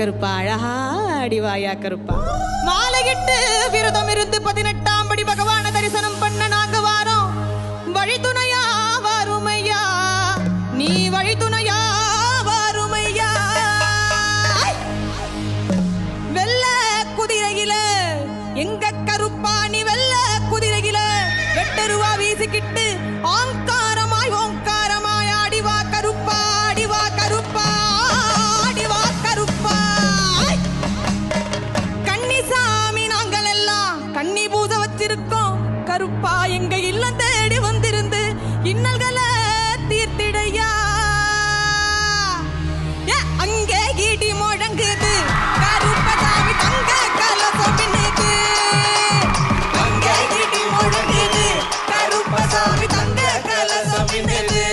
கருப்பா அழகா அடிவாயா கருப்பா. மாலையிட்டு விரதம் இருந்து 18ஆம் படி பகவான தரிசனம் பண்ண நாங்க வாரோம். வழித்துணையா வாருமையா, நீ வழித்துணையா வாருமையா. வெள்ள குதிரையில எங்க கருப்பா நீ வெள்ள குதிரையில வெட்டருவா வீசிக்கிட்டு ஆங்காரமாய் ஓங்காரமாய் ஆடிவா கருப்பா, ஆடிவா கருப்பா, ஆடிவா கருப்பா. கன்னிசாமி நாங்கள் எல்லாம் கன்னி பூஜை வச்சிருக்கோம் கருப்பா. எங்க இல்லம் தேடி வந்திருந்து இன்னல்களை தீர்த்திடையா. அங்கே இடி முழங்குது கருப்பசாமி தங்க கலசம் பின்னுது. அங்கே இடி முழங்குது கருப்பசாமி தங்க கலசம் பின்னுது.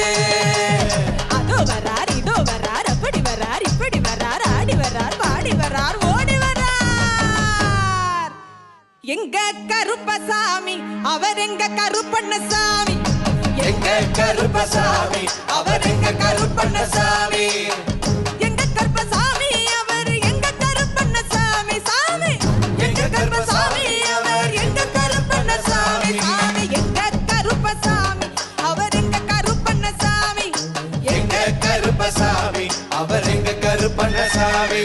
அதோ வரார் இதோ வரார் அப்படி வரார் இப்படி வரார் ஆடி வரார் பாடி வரார் ஓடி வரார். எங்க கருப்பசாமி அவர் எங்க கருப்பண்ணசாமி. எங்க கருப்பசாமி அவர் எங்க கருப்பண்ணசாமி. எங்க கருப்பசாமி அவர் எங்க கருப்பண்ணசாமி சாமி. எங்க கருப்பசாமி அவர் எங்க கருப்பண்ணசாமி சாமி. எங்க கருப்பசாமி அவர் எங்க கருப்பண்ணசாமி. எங்க கருப்பசாமி அவர் எங்க கருப்பண்ணசாமி.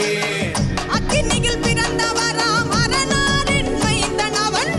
அக்கினியில் பிறந்தவராம் அரணாரின் மைந்தன் அவன்.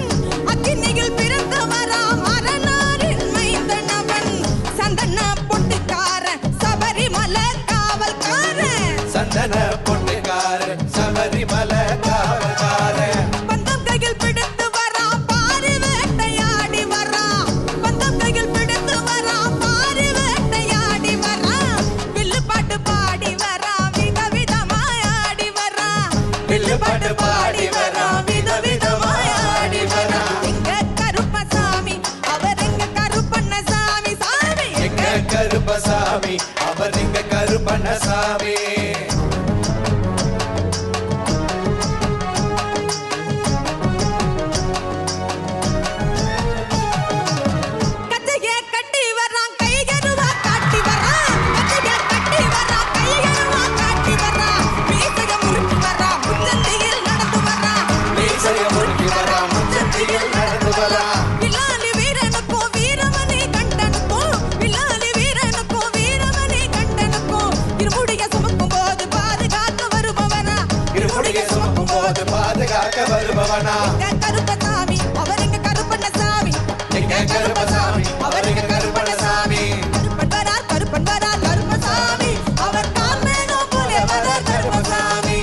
அக்கினியில் பிறந்தவராம் அரணாரின் மைந்தன் அவன். சந்தன பொட்டுக்காரன் சபரிமலை காவல்காரன். சந்தன பொட்டுக்காரன் சபரிமலை காவல்காரன். பந்தம் கையில் பிடித்து வரான் பாரி வேட்டையாடி வரான். பந்தம் கையில் பிடித்து வரான் பாரி வேட்டையாடி வரான். வில்லு பாட்டு பாடி வரான் விதவிதமாய் ஆடி வரான். வில்லு பாட்டு பாடி வரான் விதவிதமாய் ஆடி வரான். எங்க கருப்பசாமி அவர் எங்க கருப்பண்ணசாமி சாமி. எங்க கருப்பசாமி அவர் எங்க கருப்பண்ணசாமி. கச்சைய கட்டி வரான் கைகருவா காட்டி வரான். கச்சைய கட்டி வரான் கைகருவா காட்டி வரான். மீசைய முறுக்கி வரான் முச்சந்தியில் நடந்து வரான். மீசைய முறுக்கி வரான் முச்சந்தியில் நடந்து வரான். வில்லாலி வீரனுக்கும் வீரமணி கண்டனுக்கும். வில்லாலி வீரனுக்கும் வீரமணி கண்டனுக்கும். இருமுடிய சுமக்கும் போது பாதுகாக்க வருபவனா. இருமுடிய சுமக்கும் போது பாதுகாக்க வருபவனா. எங்க கருப்பசாமி அவர் எங்க கருப்பண்ணசாமி. எங்க கருப்பசாமி அவர் எங்க கருப்பண்ணசாமி. கருப்பன் வரார் கருப்பன் வரார் கருப்பசாமி. அவர் கார்மேனோ போலே வரார் கருப்பசாமி.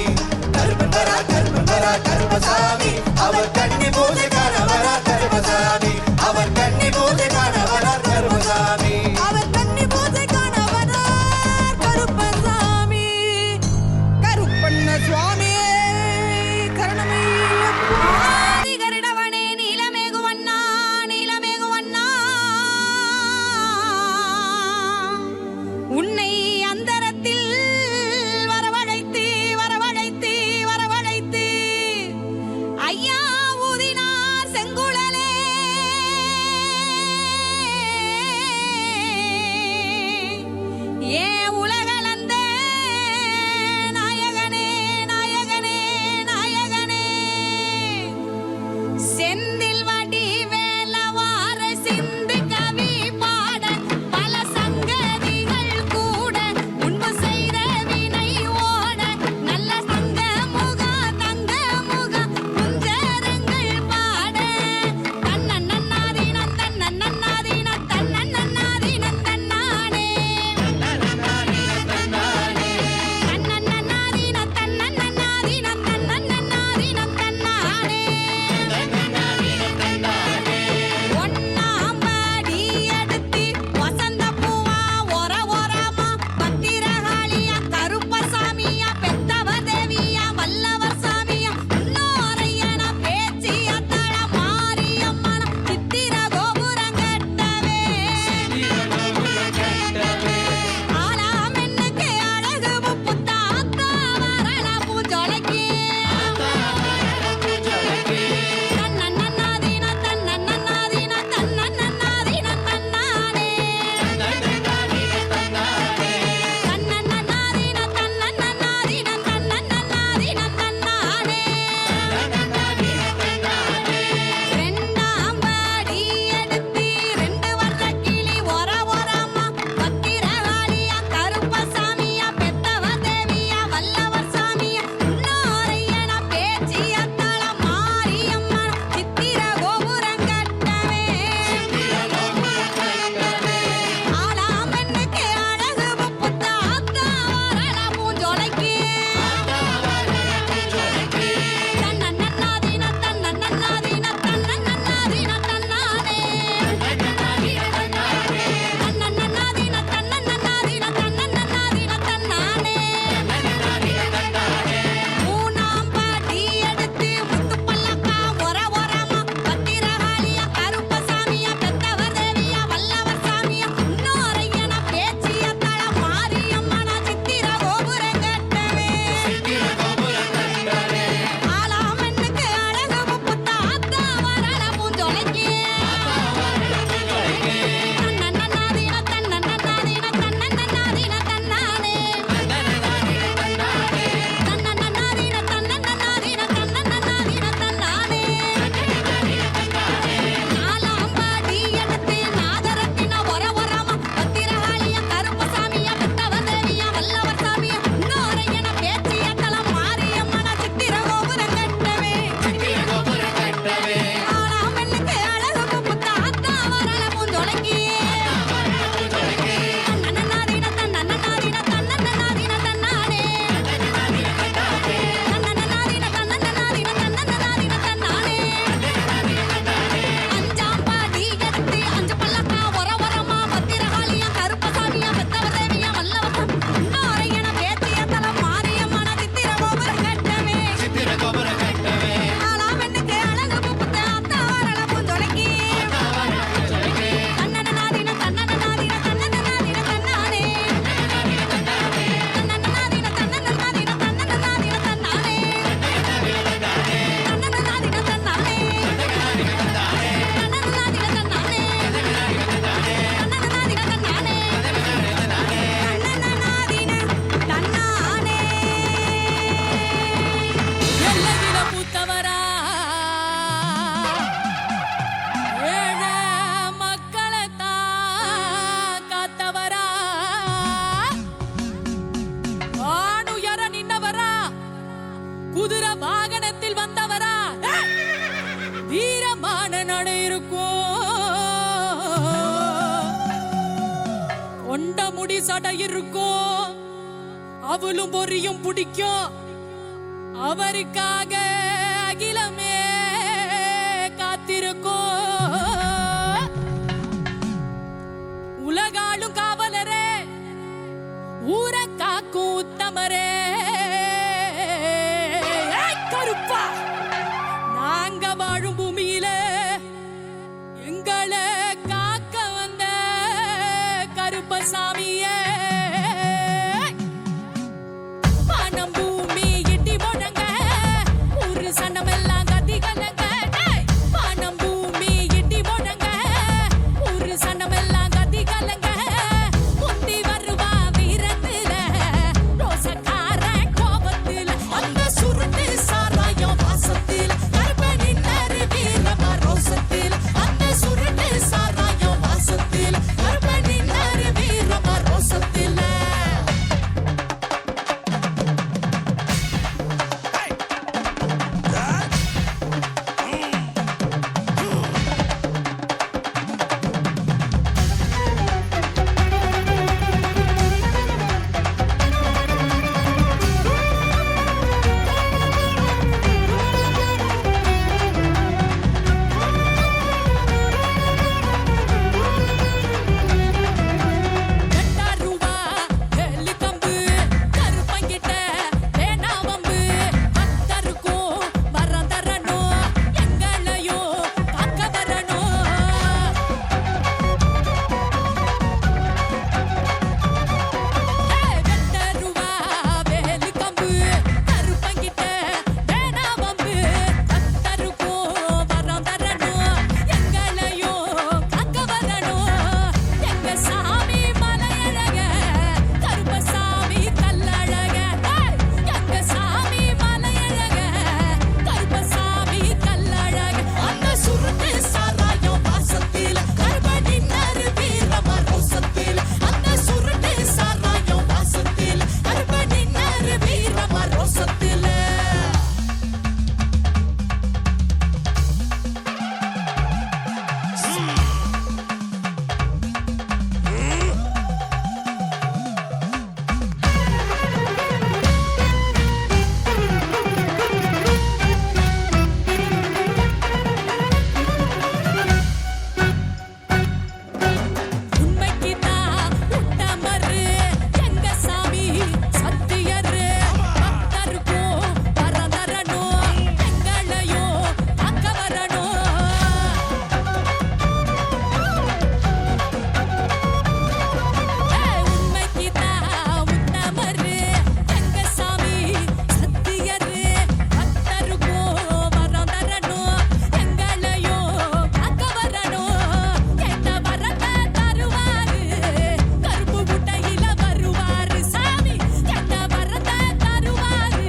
கருப்பன் வரார் கருப்பன் வரார் கருப்பசாமி. அவர் கன்னி பூஜை காண வரார் கருப்பசாமி. அவர் கன்னி பூஜை காண வரார் கருப்பசாமி. அவர் கன்னி பூஜை காண வரார் கருப்பசாமி. கருப்பண்ண சுவாமியே கருணமையப்பா. கருடவனே நீலமேகுவண்ணா நீலமேகுவண்ணா. உன்னை அந்தரத்தில் வரவழைத்து வரவழைத்து வரவழைத்து ஐயா ஊதினார் செங்குழலே. ஏ உலகளந்த நாயகனே நாயகனே நாயகனே. செந்தில் வடி வேலவார சிந்து கவி பாட பல சங்கதிகள் கூட முன்பு செய்த வினை ஓட. நல்ல சங்க முகா தங்க முகா குஞ்சரங்கள் பாட. தன்னன் நன்னாதீனம் தன்னன் நன்னாதீனம் தன்னன் நன்னாதீனம் தன்னானே. தன்னன் நன்னாதீனம் தன்னன் நன்னாதீனம் தன்னன் நன்னாதீனம் தன்னானே. வீரமான நடை இருக்கும், கொண்ட முடி சடை இருக்கும், அவளும் பொரியும் பிடிக்கும். அவருக்காக அகிலமே காத்திருக்கும். உலகாளும் காவலரே, ஊர காக்கும் உத்தமரே, கருப்பா நாங்க வாழும் பூமியில எங்களை காக்க வந்த கருப்பசாமியே. வானம் பூமி இடி முழங்க, ஒரு சனமெல்லாம் கதி கலங்க. வானம் பூமி இடி முழங்க, ஒரு சனமெல்லாம் கதி கலங்க. முந்தி வருவா வீரத்துல, ரோசக்கார கோபத்துல, அந்த சுருட்டு சாராயம் வாசத்துல, கருப்பனின் நறு வீரமா ரோசத்துல, அந்த சுருட்டு சாராயம் வாசத்துல, கருப்பனின் நறு வீரமா ரோசத்துல. கட்டாருவா வெள்ளி கம்பு, கருப்பங்கிட்ட வேணா வம்பு. பக்தருக்கும் வரம் தரணும், எங்களையும் காக்க வரணும். கட்டாருவா வெள்ளி கம்பு, கருப்பங்கிட்ட வேணா வம்பு. பக்தருக்கும் வரம் தரணும், எங்களையும் காக்க வரணும். எங்க சாமி மலையழக, கருப்பசாமி கல்லழக. எங்க சாமி மலையழக, கருப்பசாமி கல்லழக. அந்த சுருட்டு சாராயம் வாசத்தில, கருப்பனின் நறு வீரமா ரோசத்தில, அந்த சுருட்டு சாராயம் வாசத்தில, கருப்பனின் நறு வீரமா ரோசத்தில. உண்மைக்குதான் உத்தமரு, எங்க சாமி சத்தியரு. பக்தருக்கும் வரம் தரணும், எங்களையும் காக்க வரணும். உண்மைக்குதான் உத்தமரு, எங்க சாமி சத்தியரு. பக்தருக்கும் வரம் தரணும், எங்களையும் காக்க வரணும். எந்த வரத்தை தருவாரு, கருப்பு முட்டையில வருவாரு சாமி. எந்த வரத்தை தருவாரு,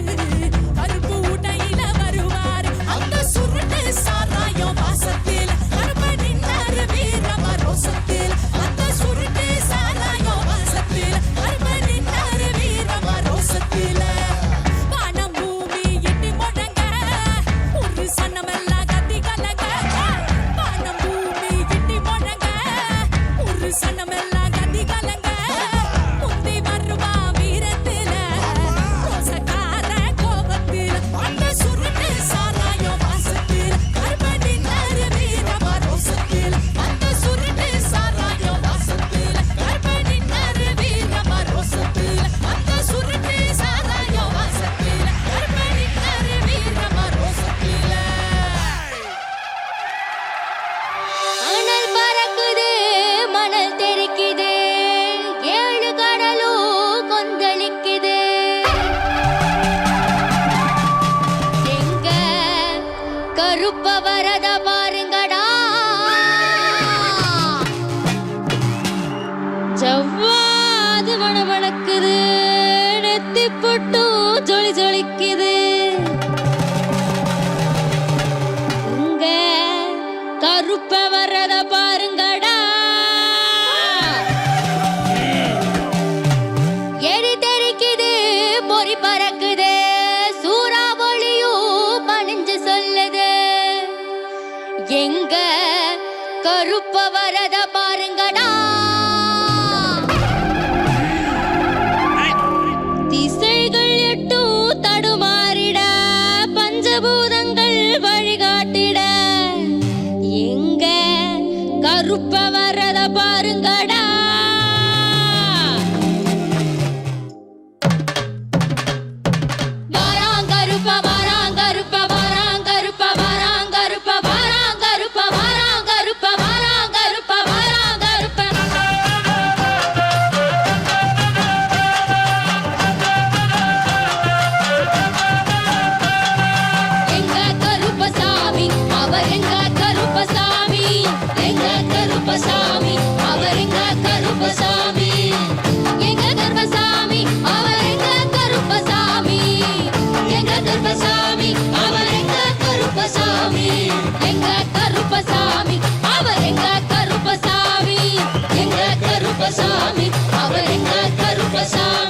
கருப்பு முட்டையில வருவாரு. அந்த சுருட்டு சாராயம் வாசத்தில், கருப்பனின் நறு வீரமா ரோசத்தில், அந்த சுருட்டு சாராயம் வாசத்தில், கருப்பனின் நறு வீரமா ரோசத்தில். வானம் பூமி இடி முழங்க, ஒரு சனமெல்லாம் கத்தி கலங்க. வானம் பூமி இடி முழங்க, ஒரு சனமெல்லாம் கத்தி கலங்க. முந்தி வருவா வீரத்தில, ரோசக்கார கோபத்தில, அந்த சுருட்டு சாராயம் வாசத்தில், கருப்பனின் நறு வீரமா ரோசத்தில், அந்த சுருட்டு சாராயம் வாசத்தில், கருப்பனின் நறு வீரமா ரோசத்தில், அந்த சுருட்டு சாராயம் வாசத்தில், கருப்பனின் நறு வீரமா ரோசத்தில். அனல் பறக்குது, மணல் தெறிக்குது, ஏழு கடலும் கொந்தளிக்குது. எங்க கருப்ப வரத பாருங்கடா, ஜவ்வாது மணமணக்குது, நெத்தி பொட்டும் ஜொலி ஜொலிக்குது. உங்க கருப்ப வரத பாருங்கடா, எரி தெரிக்குது, பொறி பறக்குது, சூறாவளியும் பணிஞ்சு சொல்லுது. எங்க கருப்ப வரத பாருங்கடா. திசைகள் எட்டும் தடுமாறிட பஞ்சபூதங்கள் வழிகாட்டிட எங்க கருப்ப வரத பாருங்கடா. சாமி அவர் எங்க கருப்பசாமி.